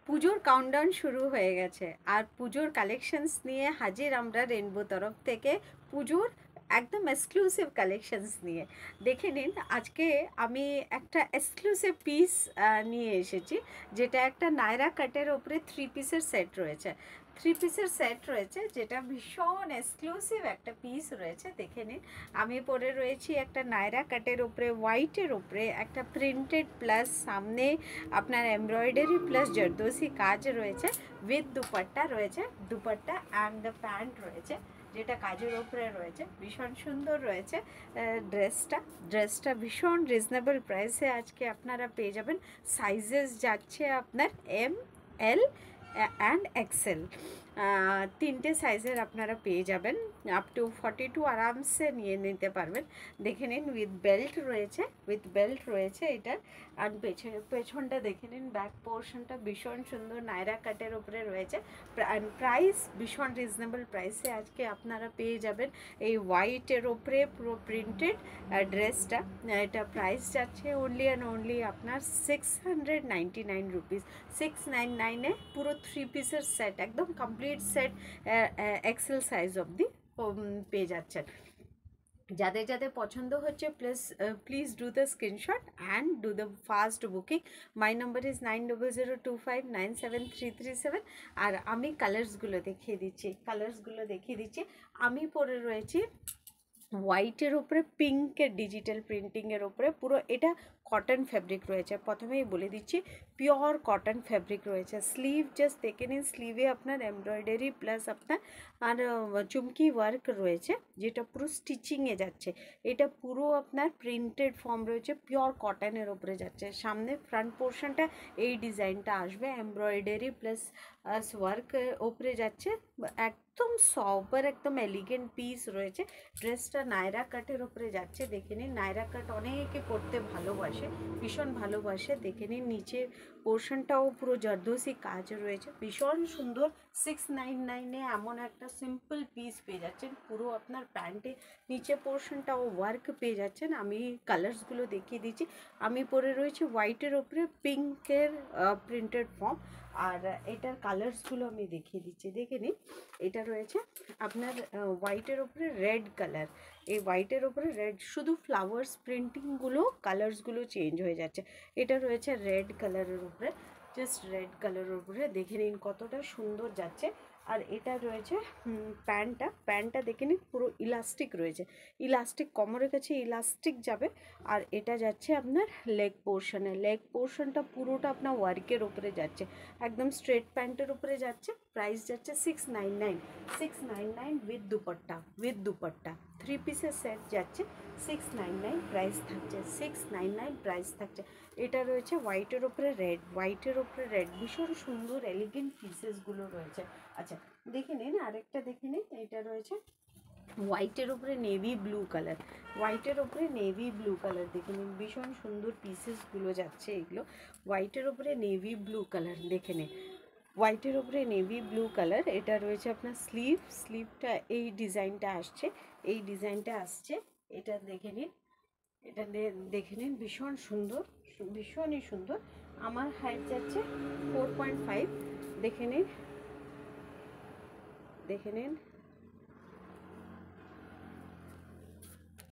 পুজোর কাউন্টডাউন শুরু হয়ে গেছে, আর পুজোর কালেকশনস নিয়ে হাজির আমরা রেনবো তরফ থেকে, পুজোর একদম এক্সক্লুসিভ কালেকশনস নিয়ে। দেখে নিন, আজকে আমি একটা এক্সক্লুসিভ পিস নিয়ে এসেছি, যেটা একটা নায়রা কাটের ওপরে 3 পিসের সেট রয়েছে। 3 পিসের সেট রয়েছে, যেটা ভীষণ এক্সক্লুসিভ একটা পিস রয়েছে। দেখে নিন, আমি পরে রয়েছি একটা নায়রা কাটের ওপরে, হোয়াইটের ওপরে একটা প্রিন্টেড প্লাস সামনে আপনার এমব্রয়ডারি প্লাস জরদোসি কাজ রয়েছে, উইথ দুপাট্টা রয়েছে, দুপাট্টা অ্যান্ড দ্য প্যান্ট রয়েছে, যেটা কাজের ওপরে রয়েছে। ভীষণ সুন্দর রয়েছে ড্রেসটা ভীষণ রিজনেবল প্রাইসে আজকে আপনারা পেয়ে যাবেন। সাইজেস যাচ্ছে আপনার এম, এল অ্যান্ড এক্সেল, তিনটে সাইজের আপনারা পেয়ে যাবেন। আপ টু 42 আরামসে নিয়ে নিতে পারবেন। দেখে নিন, উইথ বেল্ট রয়েছে এটার। আর পেছনটা দেখে নিন, ব্যাক পোর্শনটা ভীষণ সুন্দর নায়রা কাটের উপরে রয়েছে। প্রাইস ভীষণ রিজনেবল প্রাইসে আজকে আপনারা পেয়ে যাবেন এই হোয়াইটের ওপরে পুরো প্রিন্টেড ড্রেসটা। এটা প্রাইস যাচ্ছে অনলি অ্যান্ড অনলি আপনার 699 রুপিস। 699-এ পুরো 3 পিসের সেট, একদম কমপ্লিট সেট, এক্সেল সাইজ অবধি পেয়ে যাচ্ছেন। যাদের যাদের পছন্দ হচ্ছে please do the screenshot and do the fast booking. My number is 9002597337। আর আমি কালার্সগুলো দেখিয়ে দিচ্ছি। আমি পরে রয়েছি হোয়াইটের ওপরে পিঙ্কের ডিজিটাল প্রিন্টিংয়ের ওপরে, পুরো এটা কটন ফ্যাব্রিক রয়েছে। প্রথমেই বলে দিচ্ছি, পিওর কটন ফ্যাব্রিক রয়েছে। স্লিভ জাস্ট দেখে নিন, স্লিভে আপনার এমব্রয়ডারি প্লাস আপনার আর চুমকি ওয়ার্ক রয়েছে, যেটা পুরো স্টিচিংয়ে যাচ্ছে। এটা পুরো আপনার প্রিন্টেড ফর্ম রয়েছে, পিওর কটনের ওপরে যাচ্ছে। সামনে ফ্রন্ট পোর্শনটা এই ডিজাইনটা আসবে, এমব্রয়ডারি প্লাস ওয়ার্ক ওপরে যাচ্ছে। একদম সবার একদম এলিগেন্ট পিস রয়েছে। ড্রেসটা নায়রা কাটের উপরে যাচ্ছে। দেখে নিন, নায়রা কাট অনেকে পরতে ভালোবাসে, ভীষণ ভালোবাসে। দেখে নিন, নিচের পোর্শনটাও পুরো জরদোসি কাজ রয়েছে, ভীষণ সুন্দর। 699-এ এমন একটা সিম্পল পিস পেয়ে যাচ্ছেন। পুরো আপনার প্যান্টে নিচে পোর্শনটাও ওয়ার্ক পেয়ে যাচ্ছেন। আমি কালার্সগুলো দেখিয়ে দিচ্ছি। আমি পরে রয়েছি হোয়াইটের ওপরে পিঙ্কের প্রিন্টেড ফর্ম, আর এটার কালার্সগুলো আমি দেখিয়ে দিচ্ছি। দেখে নিন, এটা রয়েছে আপনার হোয়াইটের ওপরে রেড কালার। এই হোয়াইটের ওপরে রেড, শুধু ফ্লাওয়ার্স প্রিন্টিংগুলো কালার্সগুলো চেঞ্জ হয়ে যাচ্ছে। এটা রয়েছে রেড কালারের উপরে, জাস্ট রেড কালারের উপরে। দেখে নিন কতটা সুন্দর যাচ্ছে। আর এটা রয়েছে প্যান্টটা দেখে নিন, পুরো ইলাস্টিক রয়েছে, ইলাস্টিক কোমরের কাছে ইলাস্টিক যাবে। আর এটা যাচ্ছে আপনার লেগ পোর্শনটা পুরোটা আপনার ওয়ার্কের উপরে যাচ্ছে, একদম স্ট্রেট প্যান্টের উপরে যাচ্ছে। প্রাইস যাচ্ছে 699 উইথ দুপাট্টা 3 পিসের সেট যাচ্ছে 699 প্রাইস থাকছে। এটা রয়েছে হোয়াইটের ওপরে রেড, ভীষণ সুন্দর এলিগেন্ট পিসেসগুলো রয়েছে। আচ্ছা, দেখে নিন আরেকটা, দেখে নিন, এটা রয়েছে হোয়াইটের উপরে নেভি ব্লু কালার, দেখে নিন, ভীষণ সুন্দর পিসেসগুলো যাচ্ছে এগুলো। হোয়াইটের উপরে নেভি ব্লু কালার, দেখে নিন, হোয়াইটের উপরে নেভি ব্লু কালার। এটা রয়েছে আপনার স্লিভটা এই ডিজাইনটা আসছে, এটা দেখে নিন, ভীষণ সুন্দর, ভীষণই সুন্দর। আমার হাইট যাচ্ছে 4.5। দেখে নিন